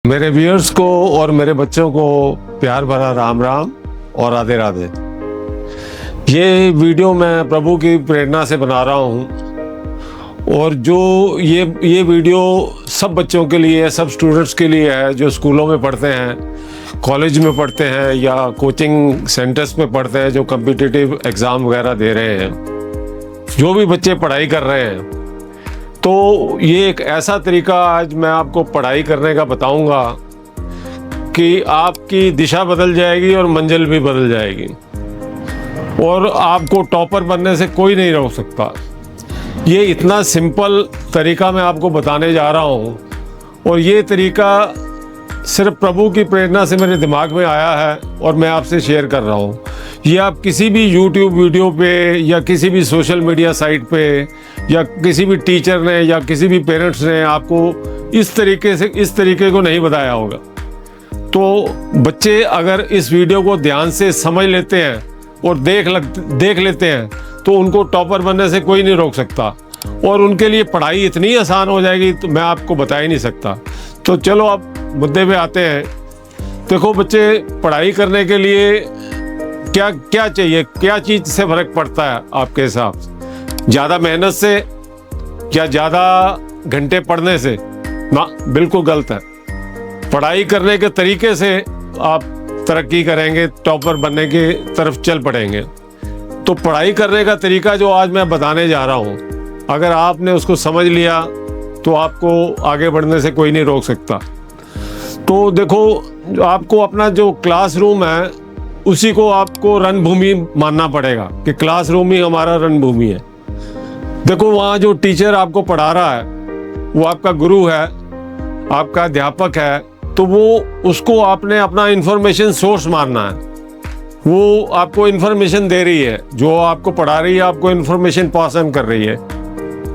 मेरे व्यूअर्स को और मेरे बच्चों को प्यार भरा राम राम और राधे राधे। ये वीडियो मैं प्रभु की प्रेरणा से बना रहा हूँ और जो ये वीडियो सब बच्चों के लिए है, सब स्टूडेंट्स के लिए है जो स्कूलों में पढ़ते हैं, कॉलेज में पढ़ते हैं या कोचिंग सेंटर्स में पढ़ते हैं, जो कॉम्पिटिटिव एग्ज़ाम वगैरह दे रहे हैं, जो भी बच्चे पढ़ाई कर रहे हैं। तो ये एक ऐसा तरीका आज मैं आपको पढ़ाई करने का बताऊंगा कि आपकी दिशा बदल जाएगी और मंजिल भी बदल जाएगी और आपको टॉपर बनने से कोई नहीं रोक सकता। ये इतना सिंपल तरीका मैं आपको बताने जा रहा हूँ और ये तरीका सिर्फ प्रभु की प्रेरणा से मेरे दिमाग में आया है और मैं आपसे शेयर कर रहा हूँ। ये आप किसी भी YouTube वीडियो पे या किसी भी सोशल मीडिया साइट पे या किसी भी टीचर ने या किसी भी पेरेंट्स ने आपको इस तरीके को नहीं बताया होगा। तो बच्चे अगर इस वीडियो को ध्यान से समझ लेते हैं और देख लेते हैं तो उनको टॉपर बनने से कोई नहीं रोक सकता और उनके लिए पढ़ाई इतनी आसान हो जाएगी तो मैं आपको बता ही नहीं सकता। तो चलो अब मुद्दे पे आते हैं। देखो बच्चे, पढ़ाई करने के लिए क्या क्या चाहिए, क्या चीज़ से फ़र्क पड़ता है आपके हिसाब से? ज़्यादा मेहनत से या ज़्यादा घंटे पढ़ने से? ना, बिल्कुल गलत है। पढ़ाई करने के तरीके से आप तरक्की करेंगे, टॉपर बनने की तरफ चल पड़ेंगे। तो पढ़ाई करने का तरीका जो आज मैं बताने जा रहा हूँ, अगर आपने उसको समझ लिया तो आपको आगे बढ़ने से कोई नहीं रोक सकता। तो देखो, आपको अपना जो क्लासरूम है उसी को आपको रणभूमि मानना पड़ेगा कि क्लासरूम ही हमारा रणभूमि है। देखो, वहाँ जो टीचर आपको पढ़ा रहा है वो आपका गुरु है, आपका अध्यापक है, तो वो उसको आपने अपना इंफॉर्मेशन सोर्स मानना है। वो आपको इंफॉर्मेशन दे रही है, जो आपको पढ़ा रही है, आपको इंफॉर्मेशन पास ऑन कर रही है।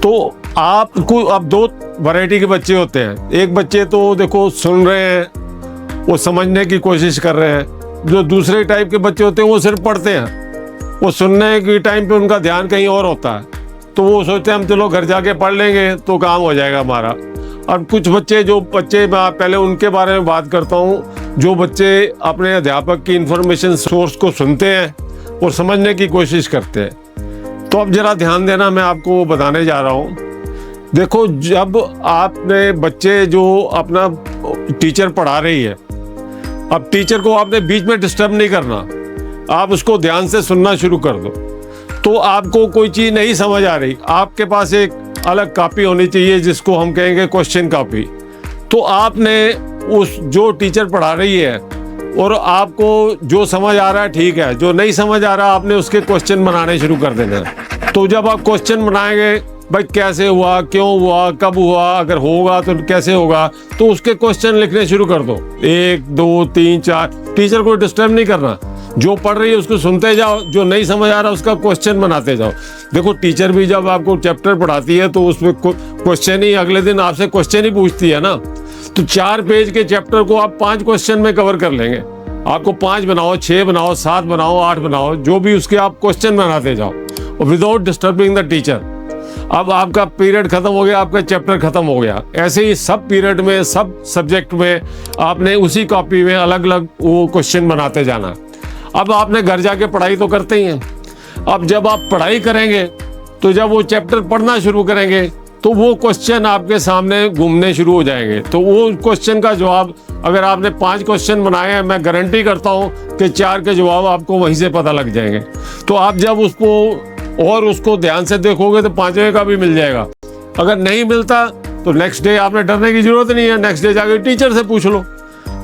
तो आपको अब दो वैरायटी के बच्चे होते हैं। एक बच्चे तो देखो सुन रहे हैं, वो समझने की कोशिश कर रहे हैं। जो दूसरे टाइप के बच्चे होते हैं वो सिर्फ पढ़ते हैं, वो सुनने के टाइम पे उनका ध्यान कहीं और होता है। तो वो सोचते हैं हम चलो घर जाके पढ़ लेंगे तो काम हो जाएगा हमारा। और कुछ बच्चे मैं पहले उनके बारे में बात करता हूँ, जो बच्चे अपने अध्यापक की इंफॉर्मेशन सोर्स को सुनते हैं और समझने की कोशिश करते हैं। तो अब ज़रा ध्यान देना, मैं आपको बताने जा रहा हूँ। देखो, जब आपने बच्चे जो अपना टीचर पढ़ा रही है, अब टीचर को आपने बीच में डिस्टर्ब नहीं करना, आप उसको ध्यान से सुनना शुरू कर दो। तो आपको कोई चीज़ नहीं समझ आ रही, आपके पास एक अलग कॉपी होनी चाहिए जिसको हम कहेंगे क्वेश्चन कॉपी। तो आपने उस जो टीचर पढ़ा रही है और आपको जो समझ आ रहा है ठीक है, जो नहीं समझ आ रहा आपने उसके क्वेश्चन बनाने शुरू कर देना है। तो जब आप क्वेश्चन बनाएंगे, भाई कैसे हुआ, क्यों हुआ, कब हुआ, अगर होगा तो कैसे होगा, तो उसके क्वेश्चन लिखने शुरू कर दो। 1 2 3 4। टीचर को डिस्टर्ब नहीं करना, जो पढ़ रही है उसको सुनते जाओ, जो नहीं समझ आ रहा उसका क्वेश्चन बनाते जाओ। देखो, टीचर भी जब आपको चैप्टर पढ़ाती है तो उसमें क्वेश्चन ही अगले दिन आपसे क्वेश्चन ही पूछती है ना। तो 4 पेज के चैप्टर को आप 5 क्वेश्चन में कवर कर लेंगे। आपको 5 बनाओ, 6 बनाओ, 7 बनाओ, 8 बनाओ, जो भी उसके आप क्वेश्चन बनाते जाओ और विदाउट डिस्टर्बिंग द टीचर। अब आपका पीरियड खत्म हो गया, आपका चैप्टर खत्म हो गया। ऐसे ही सब पीरियड में, सब सब्जेक्ट में आपने उसी कॉपी में अलग अलग वो क्वेश्चन बनाते जाना। अब आपने घर जाके पढ़ाई तो करते ही हैं। अब जब आप पढ़ाई करेंगे तो जब वो चैप्टर पढ़ना शुरू करेंगे तो वो क्वेश्चन आपके सामने घूमने शुरू हो जाएंगे। तो वो क्वेश्चन का जवाब, अगर आपने 5 क्वेश्चन बनाए हैं, मैं गारंटी करता हूँ कि 4 के जवाब आपको वहीं से पता लग जाएंगे। तो आप जब उसको ध्यान से देखोगे तो 5वें का भी मिल जाएगा। अगर नहीं मिलता तो नेक्स्ट डे आपने डरने की जरूरत नहीं है, नेक्स्ट डे जाके टीचर से पूछ लो।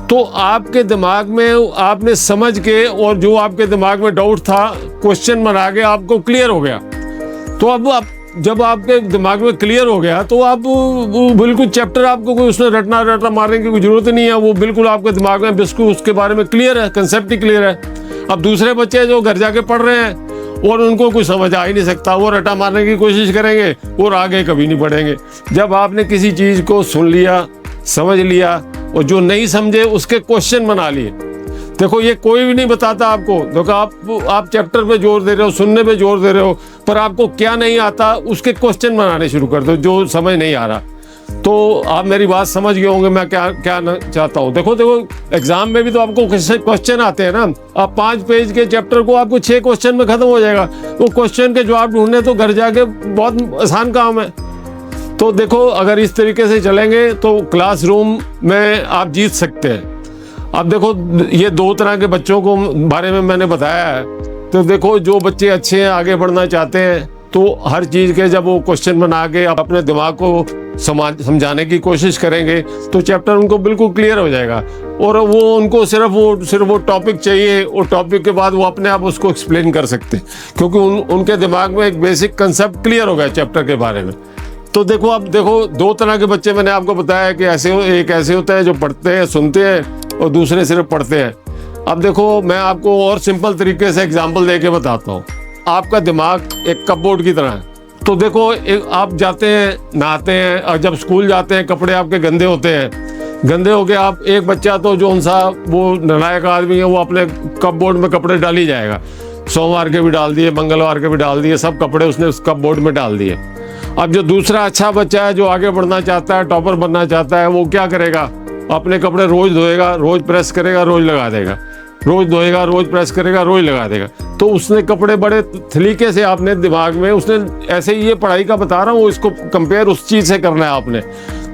तो आपके दिमाग में आपने समझ के और जो आपके दिमाग में डाउट था, क्वेश्चन बना के आपको क्लियर हो गया। तो अब जब आपके दिमाग में क्लियर हो गया तो आप बिल्कुल चैप्टर, आपको कोई उसमें रटना मारने की कोई जरूरत नहीं है। वो बिल्कुल आपके दिमाग में बिल्कुल उसके बारे में क्लियर है, कंसेप्ट ही क्लियर है। अब दूसरे बच्चे जो घर जाके पढ़ रहे हैं और उनको कुछ समझ आ ही नहीं सकता, वो रटा मारने की कोशिश करेंगे और आगे कभी नहीं बढ़ेंगे। जब आपने किसी चीज़ को सुन लिया, समझ लिया और जो नहीं समझे उसके क्वेश्चन बना लिए। देखो, ये कोई भी नहीं बताता आपको। देखो, आप चैप्टर पे जोर दे रहे हो, सुनने पे जोर दे रहे हो, पर आपको क्या नहीं आता उसके क्वेश्चन बनाने शुरू कर दो, जो समझ नहीं आ रहा। तो आप मेरी बात समझ गए होंगे मैं क्या क्या चाहता हूँ। देखो एग्जाम में भी तो आपको क्वेश्चन आते हैं ना। आप 5 पेज के चैप्टर को आपको 6 क्वेश्चन में खत्म हो जाएगा। वो क्वेश्चन के जवाब ढूंढने तो घर जाके बहुत आसान काम है। तो देखो अगर इस तरीके से चलेंगे तो क्लासरूम में आप जीत सकते हैं। अब देखो ये 2 तरह के बच्चों को बारे में मैंने बताया है। तो देखो जो बच्चे अच्छे हैं, आगे बढ़ना चाहते हैं, तो हर चीज़ के जब वो क्वेश्चन बना के अपने दिमाग को समझाने की कोशिश करेंगे तो चैप्टर उनको बिल्कुल क्लियर हो जाएगा। और वो उनको सिर्फ वो टॉपिक चाहिए, वो टॉपिक के बाद वो अपने आप उसको एक्सप्लेन कर सकते हैं, क्योंकि उनके दिमाग में एक बेसिक कंसेप्ट क्लियर हो गया चैप्टर के बारे में। तो देखो अब देखो 2 तरह के बच्चे मैंने आपको बताया कि एक ऐसे होता है जो पढ़ते हैं, सुनते हैं, और दूसरे सिर्फ पढ़ते हैं। अब देखो मैं आपको और सिंपल तरीके से एग्जाम्पल दे के बताता हूँ। आपका दिमाग एक कपबोर्ड की तरह है। तो देखो आप जाते हैं, नहाते हैं, और जब स्कूल जाते हैं कपड़े आपके गंदे होते हैं। गंदे हो के आप एक बच्चा तो जो उनसा वो नालायक आदमी है वो अपने कपबोर्ड में कपड़े डाल ही जाएगा। सोमवार के भी डाल दिए, मंगलवार के भी डाल दिए, सब कपड़े उसने उस कपबोर्ड में डाल दिए। अब जो दूसरा अच्छा बच्चा है जो आगे बढ़ना चाहता है, टॉपर बनना चाहता है, वो क्या करेगा? अपने कपड़े रोज धोएगा, रोज प्रेस करेगा, रोज लगा देगा, रोज धोएगा, रोज प्रेस करेगा, रोज लगा देगा। तो उसने कपड़े बड़े तरीके से आपने दिमाग में उसने ऐसे ही, ये पढ़ाई का बता रहा हूँ, इसको कंपेयर उस चीज़ से करना है आपने।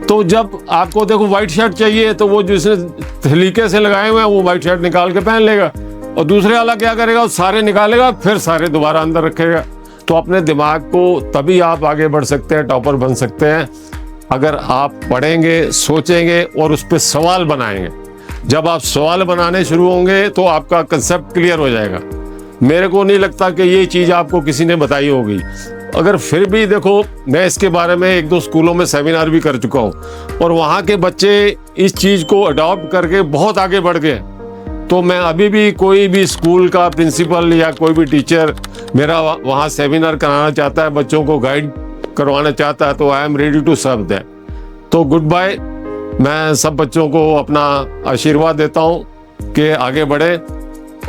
तो जब आपको देखो वाइट शर्ट चाहिए तो वो जिसने तरीके से लगाए हुए हैं वो वाइट शर्ट निकाल के पहन लेगा, और दूसरे वाला क्या करेगा? सारे निकालेगा, फिर सारे दोबारा अंदर रखेगा। तो अपने दिमाग को तभी आप आगे बढ़ सकते हैं, टॉपर बन सकते हैं, अगर आप पढ़ेंगे, सोचेंगे और उस पर सवाल बनाएंगे। जब आप सवाल बनाने शुरू होंगे तो आपका कंसेप्ट क्लियर हो जाएगा। मेरे को नहीं लगता कि ये चीज़ आपको किसी ने बताई होगी। अगर फिर भी देखो, मैं इसके बारे में 1-2 स्कूलों में सेमिनार भी कर चुका हूँ, और वहाँ के बच्चे इस चीज़ को अडॉप्ट करके बहुत आगे बढ़ गए। तो मैं अभी भी कोई भी स्कूल का प्रिंसिपल या कोई भी टीचर मेरा वहाँ सेमिनार कराना चाहता है, बच्चों को गाइड करवाना चाहता है, तो I am ready to serve that. तो गुड बाय। मैं सब बच्चों को अपना आशीर्वाद देता हूँ कि आगे बढ़े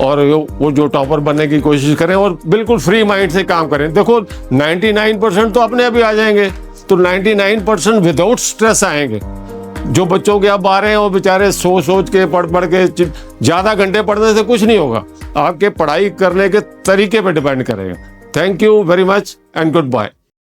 और वो जो टॉपर बनने की कोशिश करें, और बिल्कुल फ्री माइंड से काम करें। देखो 99% तो अपने आप ही आ जाएंगे, तो 99% विदाउट स्ट्रेस आएंगे। जो बच्चों के अब आ रहे हैं वो बेचारे सोच के पढ़ के ज़्यादा घंटे पढ़ने से कुछ नहीं होगा। आपके पढ़ाई करने के तरीके पर डिपेंड करेगा। Thank you very much and good bye.